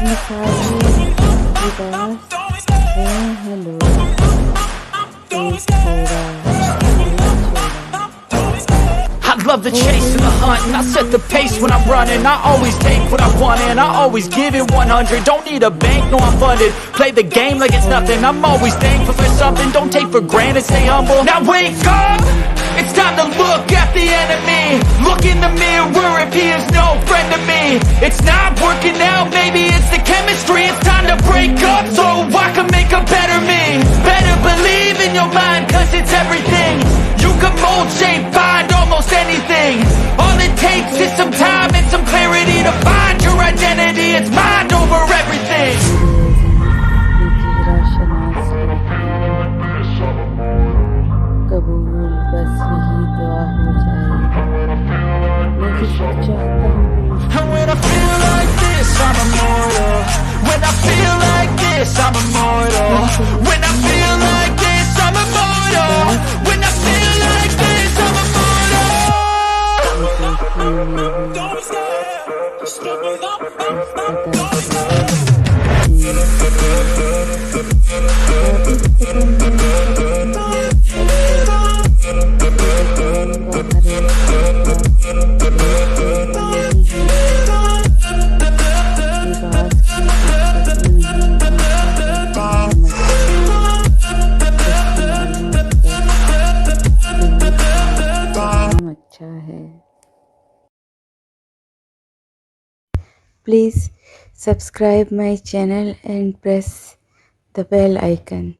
मिसाली उदास है हेलो एक छोड़ा एक छोड़ा I love the chase and the hunt, and I set the pace when I'm running. I always take what I want and I always give it 100. Don't need a bank, no I'm funded. Play the game like it's nothing. I'm always thankful for something. Don't take for granted, stay humble. Now wake up, it's time to look at the enemy. Look in the mirror if he is no friend to me. It's not working out, maybe it's the chemistry. It's time to break up so I can make a better me. Better believe in your mind, cause it's everything. You can mold, shape, find almost anything. All it takes is some time and some clarity to find your identity. It's mind over everything. कबूल बस यही दुआ हो जाए मैं किसी चाहता हूँ And when I feel like this, I'm immortal. When I feel like this, I'm immortal. When I feel like this, I'm immortal. When I feel like this, I'm immortal. Don't stop, just never stop. अच्छा है Please subscribe my channel and press the bell icon.